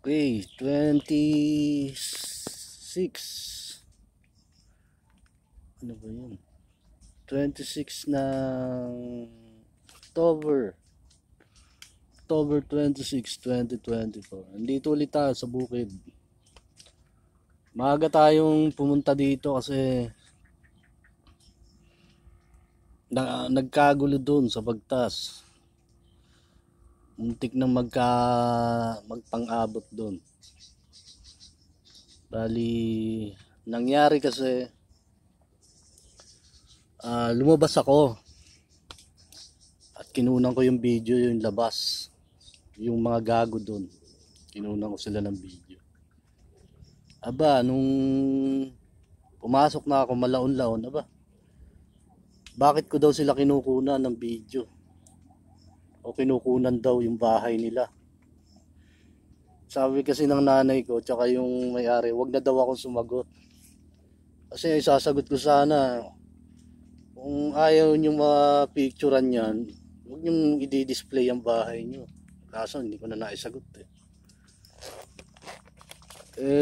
Okay, 26. Ano ba yun? 26 ng October 26, 2024. Nandito ulit tayo sa bukid. Maaga tayong pumunta dito kasi nagkagulo doon sa Bagtas. Muntik nang magpang-abot doon. Bali, nangyari kasi lumabas ako at kinunan ko yung video, yung labas, yung mga gago doon. Kinunan ko sila ng video. Aba, nung pumasok na ako malaon-laon, aba, bakit ko daw sila kinukunan ng video? O kinukunan daw yung bahay nila. Sabi kasi ng nanay ko tsaka yung may-ari, wag na daw akong sumagot. Kasi sasagot ko sana, kung ayaw nyo mapicturan yan, huwag nyo i-display ang bahay nyo. Kaso hindi ko na naisagot eh.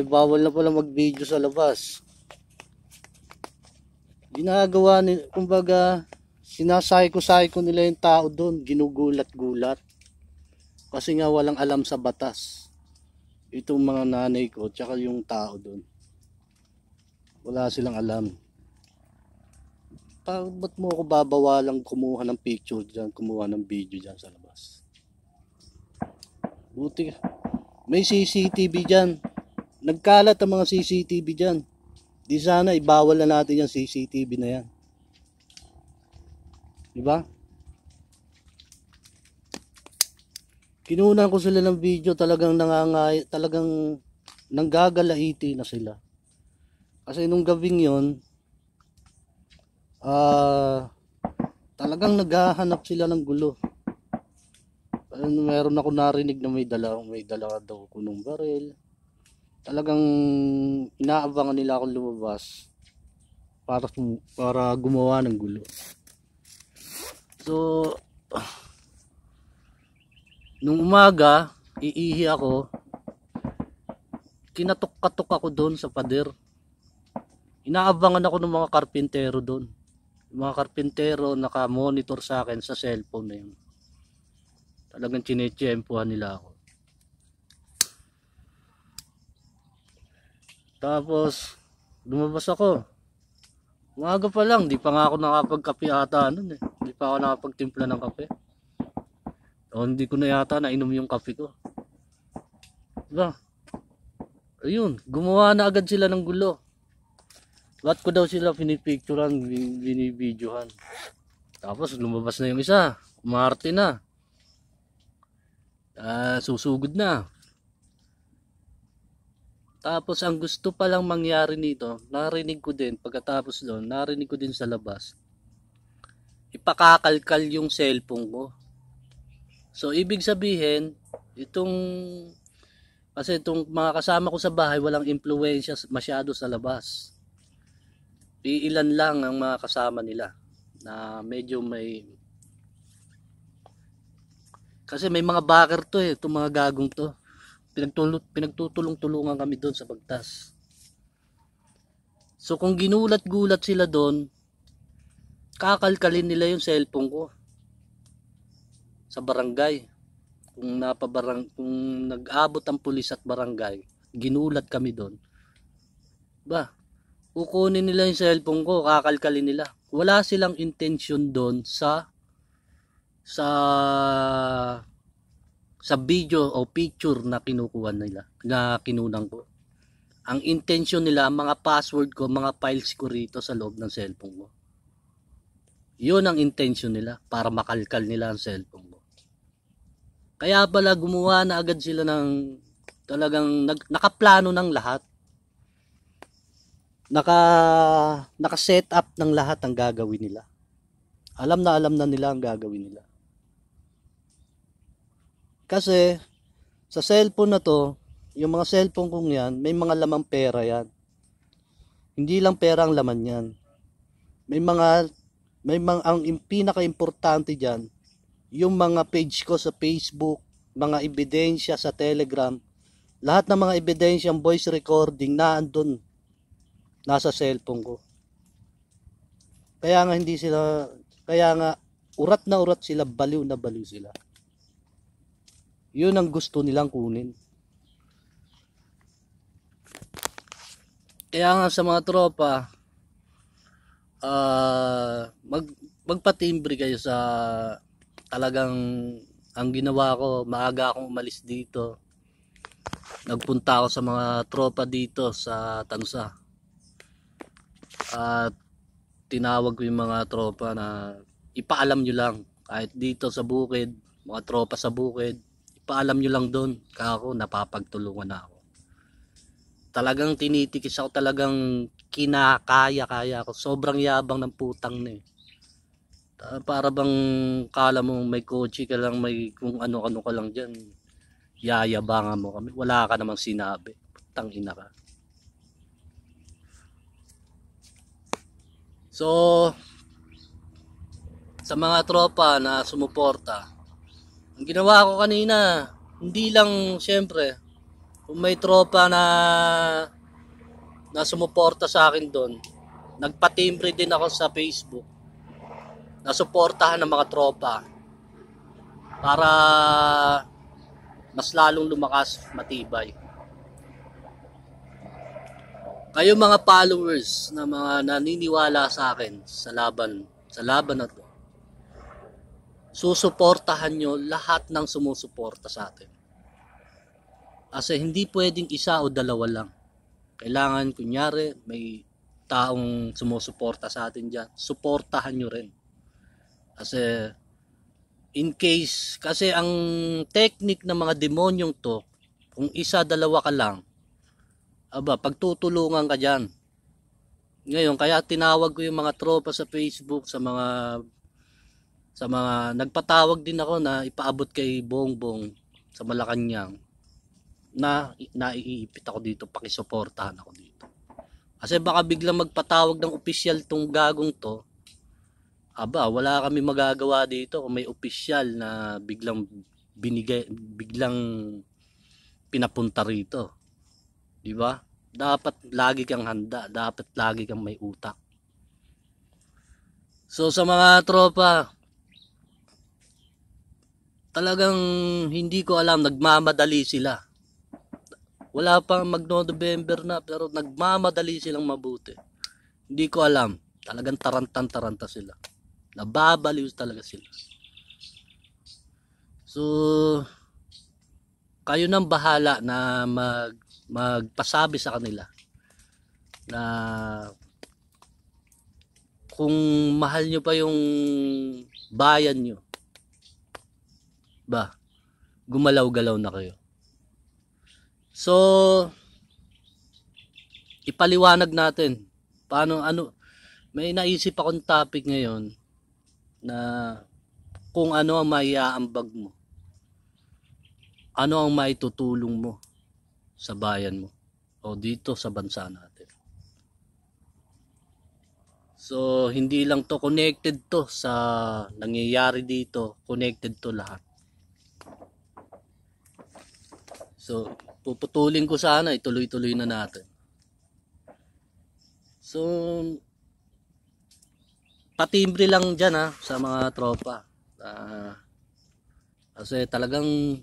Bawal na pala mag-video sa labas. Ginagawa ni, kumbaga, sinasayko-sayko nila yung tao doon, ginugulat-gulat. Kasi nga walang alam sa batas. Itong mga nanay ko, tsaka yung tao doon. Wala silang alam. Ba't mo ako babawalang kumuha ng picture dyan, kumuha ng video dyan sa labas? Buti, may CCTV dyan. Nagkalat ang mga CCTV dyan. Di sana ibawal na natin yung CCTV na yan. Diba? Kinunan ko sila ng video, talagang talagang nanggagalaiti na sila. Kasi nung gabing yon, talagang naghahanap sila ng gulo. Meron ako narinig na may dala daw kunong baril. Talagang inaabangan nila akong lumabas para gumawa ng gulo. So, nung umaga, iihi ako, kinatok-katok ako doon sa pader. Inaabangan ako ng mga karpintero doon. Yung mga karpintero naka-monitor sa akin sa cellphone na yun. Talagang chinechempuhan nila ako. Tapos, lumabas ako. Umaga pa lang, di pa nga ako nakapagkape ata nun eh. Di pa ako nakapagtimpla ng kape. O hindi ko na yata nainom yung kape ko. Diba? Ayun, gumawa na agad sila ng gulo. Ba't ko daw sila pinipicturan, binibidyohan. Tapos lumabas na yung isa, umarte na. Susugod na. Tapos ang gusto palang mangyari nito, narinig ko din pagkatapos doon, narinig ko din sa labas. Ipakakalkal yung cellphone ko. So ibig sabihin, kasi itong mga kasama ko sa bahay walang impluwensya masyado sa labas. Iilan lang ang mga kasama nila na medyo may, kasi may mga backer to eh, itong mga gagong to. Pinagtutulong-tulungan kami doon sa Bagtas. So kung ginulat-gulat sila doon, kakalkalin nila yung cellphone ko sa barangay. Kung nag-abot ang pulis at barangay, ginulat kami doon. Kukunin nila yung cellphone ko, kakalkalin nila. Wala silang intention doon sa video o picture na kinukuha nila, na kinunan ko. Ang intention nila, mga password ko, mga files ko rito sa loob ng cellphone ko. Yun ang intention nila, para makalkal nila ang cellphone ko. Kaya pala gumawa na agad sila ng talagang nakaplano ng lahat. Naka-set up ng lahat ang gagawin nila. Alam na nila ang gagawin nila. Kasi sa cellphone na to, yung mga cellphone kong yan, may mga lamang pera yan. Hindi lang pera ang laman yan. Ang pinaka-importante dyan, yung mga page ko sa Facebook, mga ebidensya sa Telegram, lahat ng mga ebidensyang voice recording na andun, nasa cellphone ko. Kaya nga hindi sila, kaya nga urat na urat sila, baliw na baliw sila. Yun ang gusto nilang kunin. Kaya nga sa mga tropa, magpatimbre kayo sa talagang ang ginawa ko, maaga akong umalis dito. Nagpunta ako sa mga tropa dito sa Tansa. At tinawag ko yung mga tropa na ipaalam nyo lang. Kahit dito sa bukid, mga tropa sa bukid, ipaalam nyo lang doon. Kako, napapagtulungan na ako. Talagang tinitikis ako, talagang kinakaya-kaya ako. Sobrang yabang ng putang na eh. Para bang kala mo may kotse ka lang, may kung ano-ano ka lang dyan. Yayabangan mo kami. Wala ka namang sinabi. Putang ina ka. So, sa mga tropa na sumuporta, ang ginawa ko kanina, hindi lang syempre, kung may tropa na sumuporta sa akin doon, nagpatimbre din ako sa Facebook, nasuportahan ng mga tropa para mas lalong lumakas, matibay. Kayo mga followers na mga naniniwala sa akin sa laban na to, susuportahan nyo lahat ng sumusuporta sa atin. Kasi hindi pwedeng isa o dalawa lang. Kailangan kunyari may taong sumusuporta sa atin dyan, suportahan nyo rin. Kasi in case, kasi ang technique ng mga demonyong to, kung isa, dalawa ka lang, pagtutulungan ka dyan. Ngayon, kaya tinawag ko yung mga tropa sa Facebook, sa mga nagpatawag din ako na ipaabot kay Bongbong sa Malacanang na naiipit ako dito, pakisuportahan ako dito. Kasi baka biglang magpatawag ng opisyal tong gagong to, wala kami magagawa dito kung may opisyal na biglang pinapunta rito. Di ba? Dapat lagi kang handa, dapat lagi kang may utak. So sa mga tropa, talagang hindi ko alam, nagmamadali sila. Wala pang Magno-November na, pero nagmamadali silang mabuti. Hindi ko alam, talagang taranta sila. Nababaliw talaga sila. So kayo nang bahala na magpasabi sa kanila na kung mahal nyo pa yung bayan nyo, gumalaw-galaw na kayo. So ipaliwanag natin may naisip akong topic ngayon na kung ano ang maiaambag mo, ano ang maitutulong mo sa bayan mo o dito sa bansa natin. So hindi lang to connected to sa nangyayari dito, connected to lahat. So puputulin ko sana, ituloy-tuloy na natin. So patimbre lang dyan sa mga tropa. Kasi talagang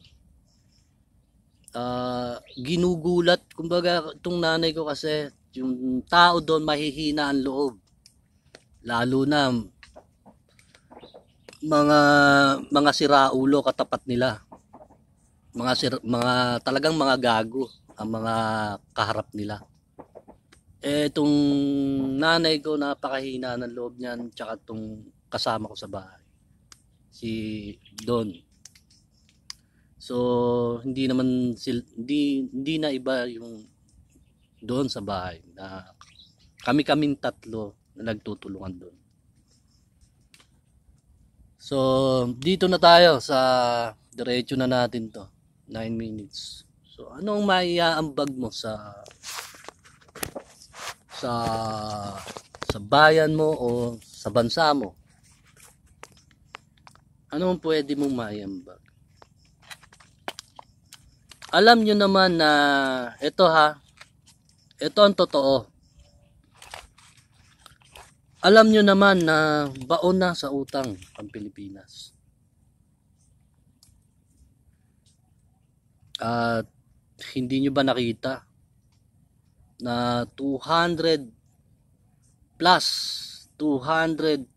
ginugulat, kumbaga itong nanay ko, kasi yung tao doon mahihina ang loob, lalo na mga siraulo katapat nila, mga talagang mga gago ang mga kaharap nila. Itong nanay ko, napakahina ng loob niyan, tsaka itong kasama ko sa bahay, si Don. So hindi na iba yung doon sa bahay, na kaming tatlo na nagtutulungan doon. So dito na tayo sa diretso na natin to, 9 minutes. So anong maiaambag mo sa bayan mo o sa bansa mo? Anong pwede mong maiambag? Alam nyo naman na ito ito ang totoo. Alam nyo naman na baon na sa utang ang Pilipinas. At hindi nyo ba nakita na 200 plus 200,000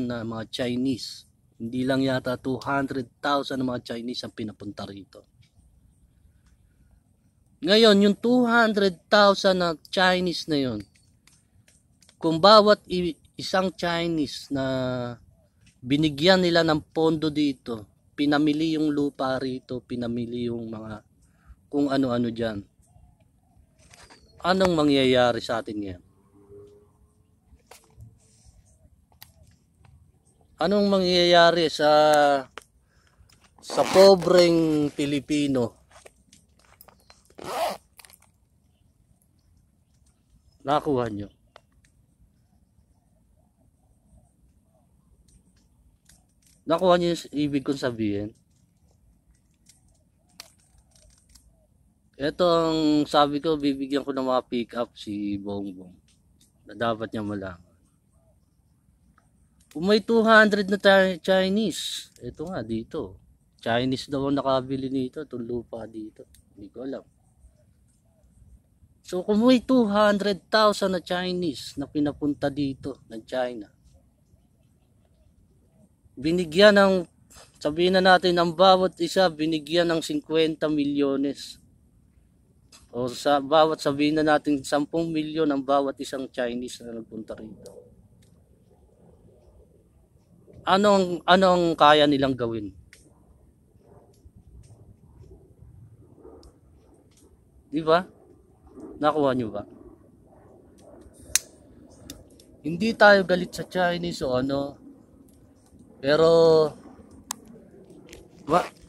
na mga Chinese, hindi lang yata 200,000 na mga Chinese ang pinapunta rito. Ngayon, yung 200,000 na Chinese na yun, kung bawat isang Chinese na binigyan nila ng pondo dito, pinamili yung lupa rito, pinamili yung mga kung ano-ano dyan, anong mangyayari sa atin ngayon? Anong mangyayari sa pobreng Pilipino? Nakuha nyo? Nakuha nyo yung ibig kong sabihin? Ito ang sabi ko, bibigyan ko ng mga pick up si Bongbong na dapat niya malaman. Kung may 200 na Chinese, ito nga dito, Chinese daw ang nakabili nito, itong lupa dito, hindi ko alam. So kung may 200,000 na Chinese na pinapunta dito ng China, binigyan ng, sabihin na natin, ang bawat isa binigyan ng 50 milyones. O sa bawat, sabihin na natin 10 milyon ang bawat isang Chinese na nagpunta rito. Anong kaya nilang gawin? Di ba? Nakuha nyo ba? Hindi tayo galit sa Chinese o ano, pero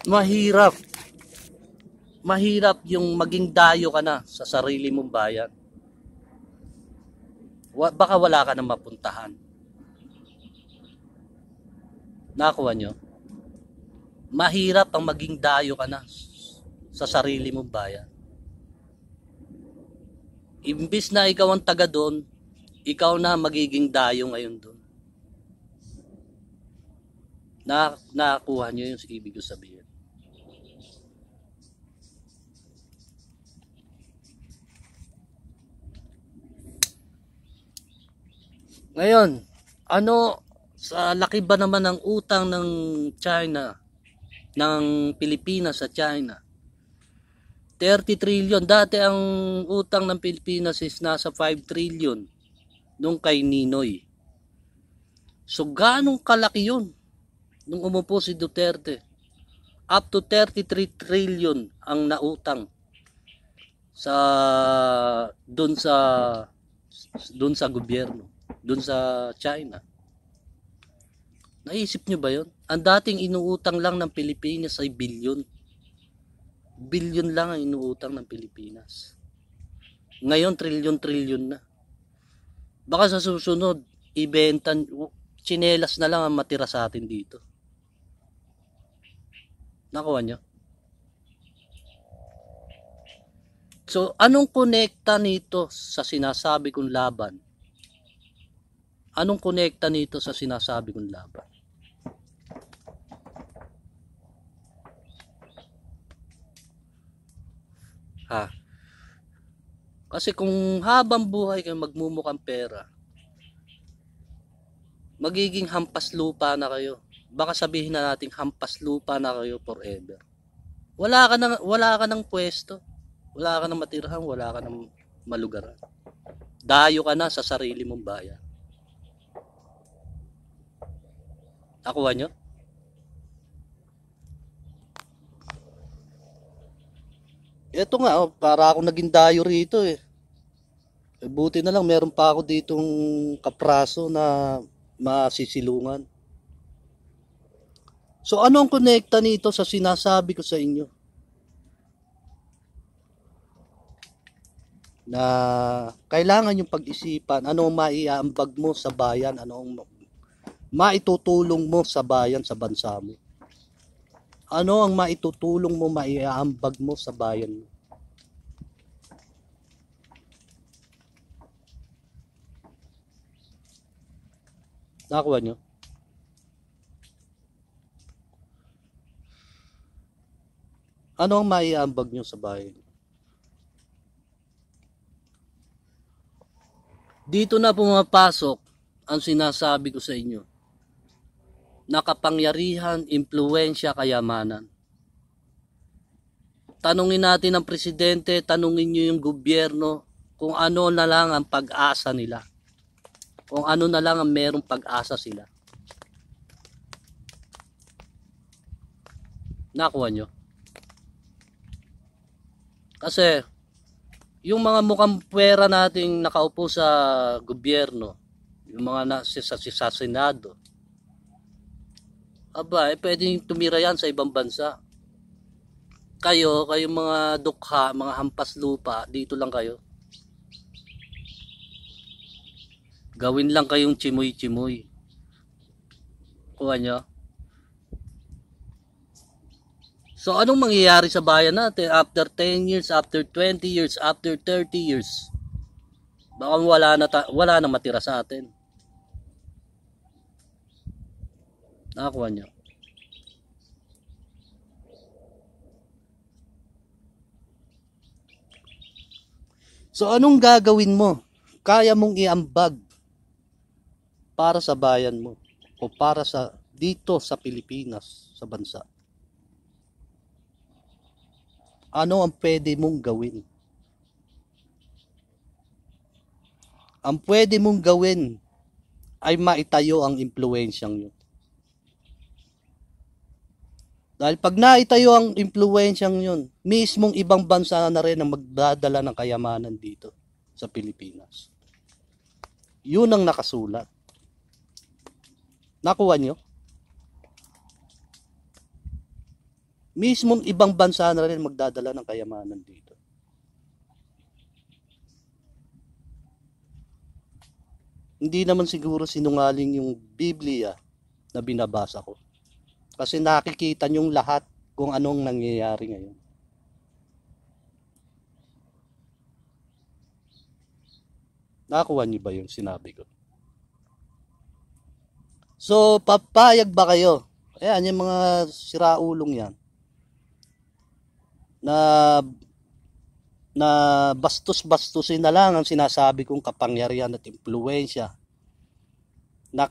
mahirap yung maging dayo ka na sa sarili mong bayan. Baka wala ka nang mapuntahan. Nakuha nyo? Mahirap ang maging dayo ka na sa sarili mong bayan. Imbis na ikaw ang taga doon, ikaw na magiging dayo ngayon doon. Nakuha nyo yung ibig ko sabihin. Ngayon, sa laki ba naman ng utang ng China, ng Pilipinas sa China? 30 trillion. Dati ang utang ng Pilipinas is nasa 5 trillion nung kay Ninoy. So ganong kalaki yun nung umupo si Duterte? Up to 33 trillion ang nautang doon sa gobyerno, doon sa China. Naisip nyo ba yun? Ang dating inuutang lang ng Pilipinas ay bilyon. Bilyon lang ang inuutang ng Pilipinas. Ngayon, trilyon-trilyon na. Baka sa susunod, ibenta, tsinelas na lang ang matira sa atin dito. Nakuha nyo? So, anong konekta nito sa sinasabi kong laban? Anong konekta nito sa sinasabi kong laban? Kasi kung habang buhay kayo magmumukhang pera, magiging hampas lupa na kayo. Baka sabihin na natin hampas lupa na kayo forever. Wala ka ng pwesto, wala ka ng matirahan, wala ka ng malugaran. Dayo ka na sa sarili mong bayan. Nakuha nyo? Ito nga, para ako naging dayo rito eh. Buti na lang meron pa ako ditong kapraso na masisilungan. So ano ang konekta nito sa sinasabi ko sa inyo? Na kailangan yung pag-isipan, ano ang maiaambag mo sa bayan, ano ang maitutulong mo sa bayan, sa bansa mo. Ano ang maitutulong mo, maiaambag mo sa bayan mo? Nakuha nyo? Ano ang maiaambag nyo sa bayan? Dito na pumapasok ang sinasabi ko sa inyo. Nakapangyarihan, impluwensya, kayamanan. Tanungin natin ang presidente, tanungin nyo yung gobyerno kung ano na lang ang pag-asa nila. Kung ano na lang ang merong pag-asa sila. Nakuha nyo? Kasi, yung mga mukhang pwera nating nakaupo sa gobyerno, yung mga sa Senado, aba, pwedeng tumira yan sa ibang bansa. Kayong mga dukha, mga hampas lupa, dito lang kayo. Gawin lang kayong chimoy-chimoy. Kuha nyo? So, anong mangyayari sa bayan natin after 10 years, after 20 years, after 30 years? Baka wala na matira sa atin. Nakakuha nyo? So, anong gagawin mo? Kaya mong iambag para sa bayan mo o para sa dito sa Pilipinas, sa bansa? Ano ang pwede mong gawin? Ang pwede mong gawin ay maitayo ang impluwensyang yun. Dahil pag naitayo ang impluwensyang yun, mismong ibang bansa na rin ang magdadala ng kayamanan dito sa Pilipinas. Yun ang nakasulat. Nakuha nyo? Mismong ibang bansa na rin magdadala ng kayamanan dito. Hindi naman siguro sinungaling yung Biblia na binabasa ko. Kasi nakikita nyong lahat kung anong nangyayari ngayon. Nakuha niyo ba yung sinabi ko? So, papayag ba kayo? Ayan, yung mga siraulong yan. Na bastos-bastusin na lang ang sinasabi kong kapangyarihan at impluwensya na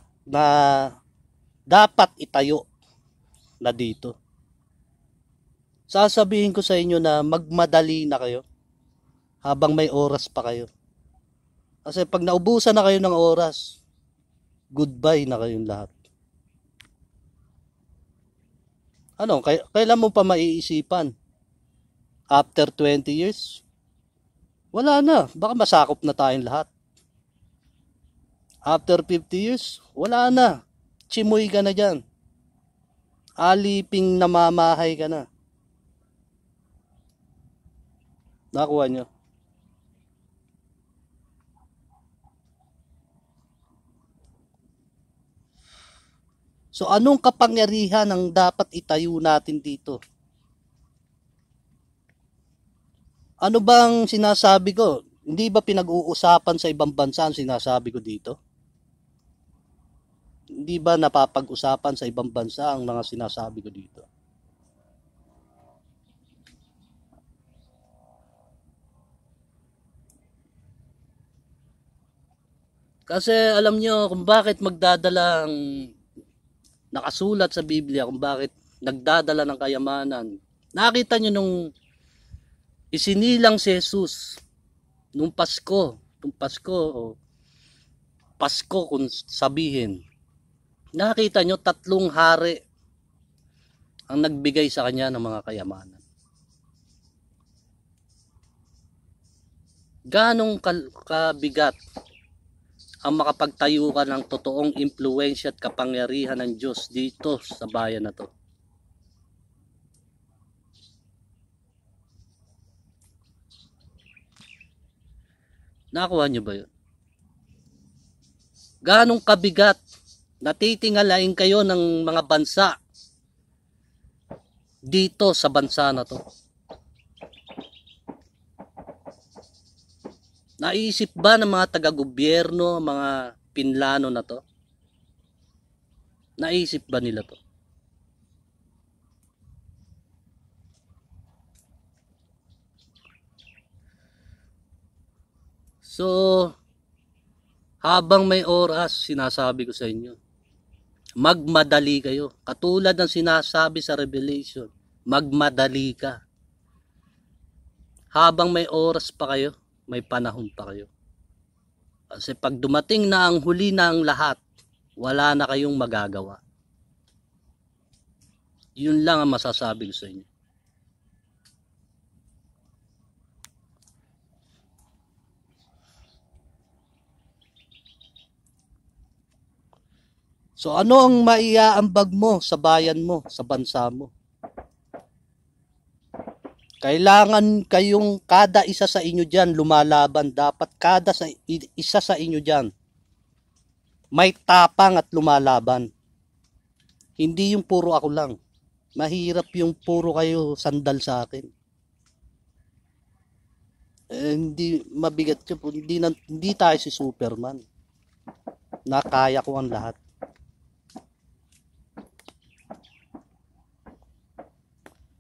dapat itayo na dito. Sasabihin ko sa inyo na magmadali na kayo habang may oras pa kayo. Kasi pag naubusan na kayo ng oras, goodbye na kayong lahat. Ano, kailan mo pa maiisipan? After 20 years? Wala na, baka masakop na tayong lahat. After 50 years? Wala na, chimoy ka na dyan. Aliping namamahay ka na. Nakuha nyo? So anong kapangyarihan ang dapat itayo natin dito? Ano bang sinasabi ko? Hindi ba pinag-uusapan sa ibang bansa ang sinasabi ko dito? Hindi ba napapag-usapan sa ibang bansa ang mga sinasabi ko dito? Kasi alam nyo kung bakit magdadala ang nakasulat sa Biblia, kung bakit nagdadala ng kayamanan. Nakita nyo nung isinilang si Jesus nung Pasko kung sabihin. Nakita nyo 3 hari ang nagbigay sa kanya ng mga kayamanan. Ganong kabigat ang makapagtayo ka ng totoong impluwensya at kapangyarihan ng Diyos dito sa bayan na to. Nakuha nyo ba yun? Ganong kabigat, natitingalain kayo ng mga bansa dito sa bansa na to? Naisip ba ng mga taga-gobyerno, mga pinlano na to? Naisip ba nila to? So, habang may oras, sinasabi ko sa inyo, magmadali kayo. Katulad ng sinasabi sa Revelation, magmadali ka. Habang may oras pa kayo, may panahon pa kayo. Kasi pag dumating na ang huli na ang lahat, wala na kayong magagawa. Yun lang ang masasabi ko sa inyo. So ano ang maiaambag mo sa bayan mo, sa bansa mo? Kailangan kayong kada isa sa inyo dyan lumalaban. Dapat kada isa sa inyo dyan may tapang at lumalaban. Hindi yung puro ako lang. Mahirap yung puro kayo sandal sa akin. Hindi mabigat yun. Hindi tayo si Superman. Nakaya ko ang lahat.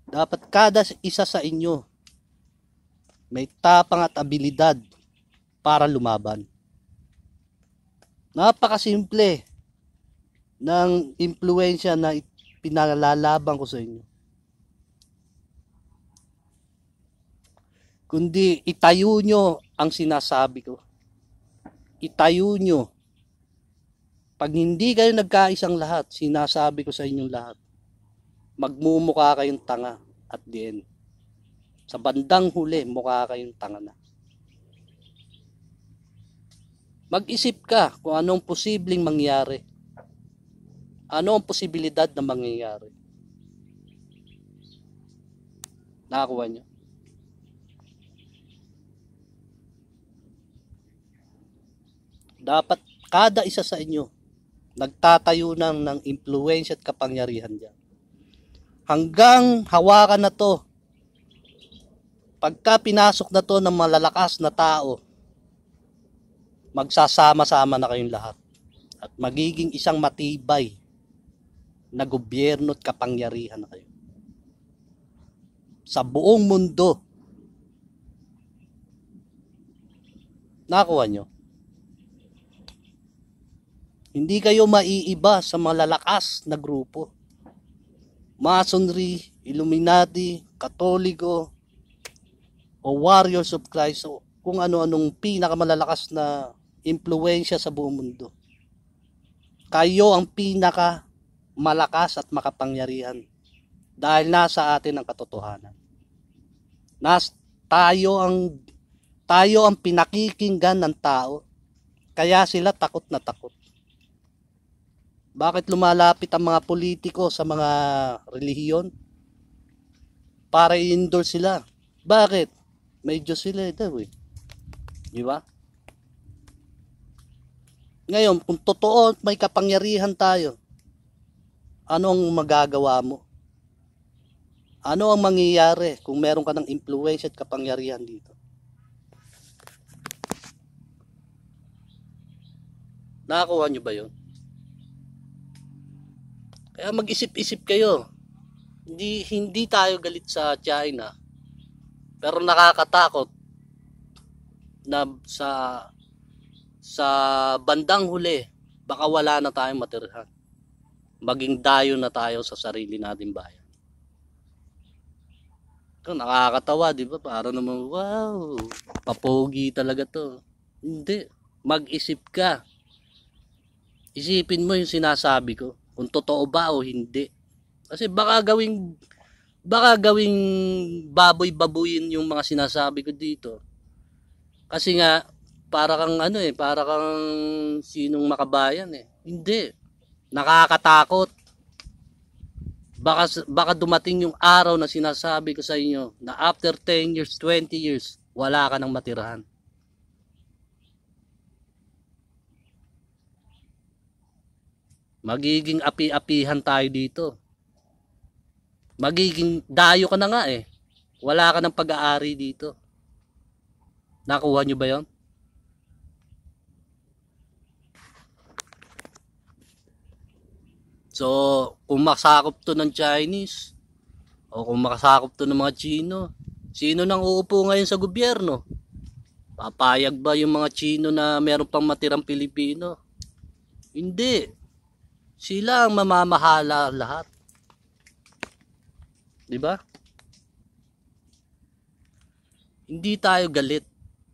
Dapat kada isa sa inyo may tapang at abilidad para lumaban. Napakasimple ng impluwensya na pinalalaban ko sa inyo. Kundi itayo nyo ang sinasabi ko. Itayo nyo. Pag hindi kayo nagkaisang lahat, sinasabi ko sa inyong lahat, magmumukha kayong tanga at the end. Sa bandang huli, mukha kayong tanga na. Mag-isip ka kung anong posibleng mangyari. Ano ang posibilidad na mangyayari. Nakakuha nyo? Dapat kada isa sa inyo nagtatayo ng impluwensya at kapangyarihan dyan. Hanggang hawakan na to, pagka pinasok na to ng malalakas na tao, magsasama-sama na kayong lahat. At magiging isang matibay na gobyerno at kapangyarihan na kayo. Sa buong mundo. Nakuha nyo? Hindi kayo maiiba sa malalakas na grupo. Masonry, Illuminati, Katoliko, o Warriors of Christ, o kung ano-anong pinakamalalakas na impluwensya sa buong mundo. Kayo ang pinaka malakas at makapangyarihan dahil nasa atin ang katotohanan. Tayo ang pinakikinggan ng tao, kaya sila takot na takot. Bakit lumalapit ang mga politiko sa mga relihiyon? Para i-endorse sila. Bakit? May Diyos sila daw eh. Di ba? Ngayon, kung totoo may kapangyarihan tayo, ano ang magagawa mo? Ano ang mangyayari kung meron ka ng impluwensya at kapangyarihan dito? Nakakuha nyo ba yun? Kaya mag-isip-isip kayo. Hindi tayo galit sa China. Pero nakakatakot na sa bandang huli, baka wala na tayong matirhan. Maging dayo na tayo sa sarili nating bayan. Ito, nakakatawa, di ba? Para naman, wow, papogi talaga to. Hindi. Mag-isip ka. Isipin mo yung sinasabi ko. Kung totoo ba o hindi. Kasi baka gawing baboy-babuyin yung mga sinasabi ko dito. Kasi nga, para kang para kang sinong makabayan eh. Hindi. Nakakatakot. Baka dumating yung araw na sinasabi ko sa inyo na after 10 years, 20 years, wala ka nang matirahan. Magiging api-apihan tayo dito. Magiging dayo ka na nga eh. Wala ka ng pag-aari dito. Nakuha nyo ba yon? So, kung makasakop to ng Chinese, o kung makasakop to ng mga Chino, sino nang uupo ngayon sa gobyerno? Papayag ba yung mga Chino na meron pang matirang Pilipino? Hindi. Sila ang mamamahala lahat. Diba? Hindi tayo galit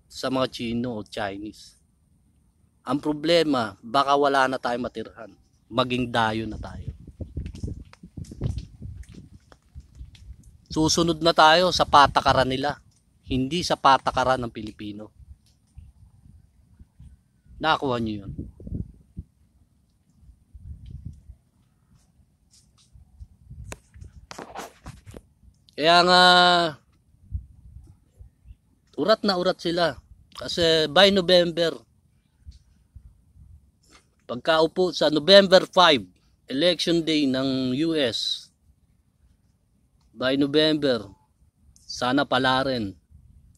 sa mga Chino o Chinese. Ang problema, baka wala na tayong matirhan. Maging dayo na tayo. Susunod na tayo sa patakaran nila, hindi sa patakaran ng Pilipino. Nakuha nyo yun. Kaya nga, urat na urat sila. Kasi by November, pagkaupo sa November 5, election day ng US, by November, sana pala rin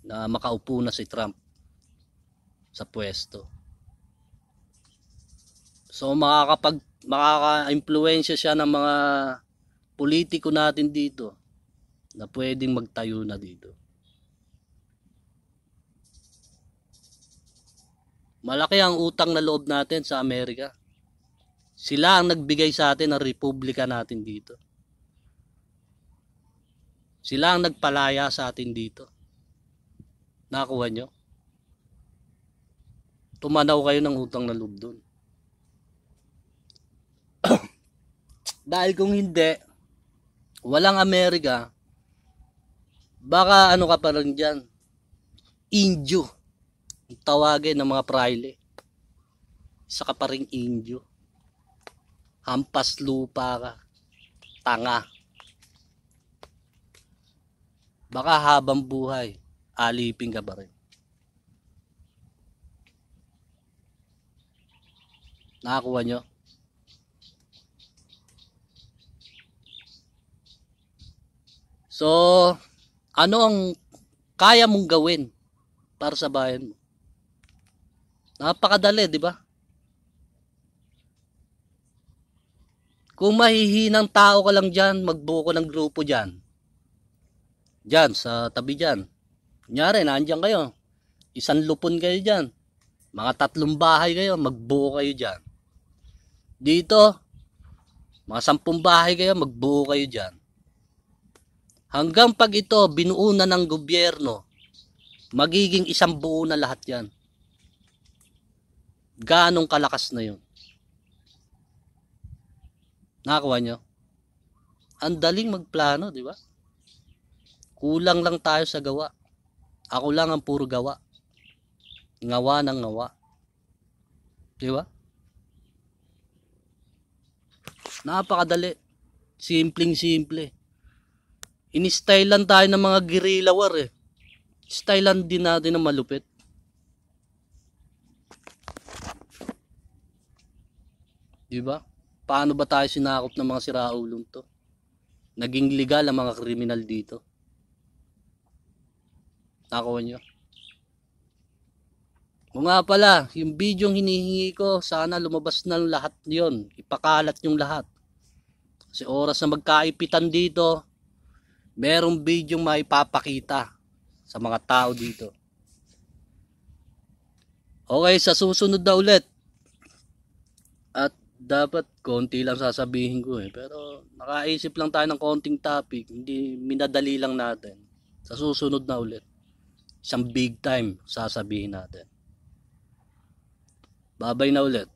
na makaupo na si Trump sa pwesto. So makaka-impluwensya siya ng mga politiko natin dito na pwedeng magtayo na dito. Malaki ang utang na loob natin sa Amerika. Sila ang nagbigay sa atin ng republika natin dito. Sila ang nagpalaya sa atin dito. Nakuha nyo? Tumanaw kayo ng utang na loob doon. Dahil kung hindi, walang Amerika, baka ano ka pa rin dyan, Indio. Tawagin ng mga praile. Isa ka pa rin Indio. Hampas lupa ka. Tanga. Baka habang buhay, alipin ka pa rin. Nakakuha nyo? So, ano ang kaya mong gawin para sa bayan mo? Napakadali, di ba? Kung mahihinang tao ka lang dyan, magbuo ka ng grupo dyan. Dyan, sa tabi dyan. Kunyari, nandiyan kayo. Isang lupon kayo dyan. Mga 3 bahay kayo, magbuo kayo dyan. Dito, mga 10 bahay kayo, magbuo kayo dyan. Hanggang pag ito, binuo na ng gobyerno, magiging isang buo na lahat yan. Ganong kalakas na yun. Nakakuha nyo? Ang daling magplano, di ba? Kulang lang tayo sa gawa. Ako lang ang puro gawa. Ngawa ng ngawa. Di ba? Napakadali. Simpleng-simple. In-stylean tayo ng mga guerrilla war eh. Stylean din natin ng malupit. Diba? Paano ba tayo sinakop ng mga siraulong to? Naging legal ang mga kriminal dito. Nakuha nyo? O nga pala, yung video hinihingi ko, sana lumabas na lahat yon. Ipakalat yung lahat. Kasi oras na magkaipitan dito, merong video maipapakita sa mga tao dito. Okay, sa susunod na ulit. At dapat konti lang sasabihin ko eh. Pero nakaisip lang tayo ng konting topic. Hindi minadali lang natin. Sa susunod na ulit. Isang big time sasabihin natin. Babay na ulit.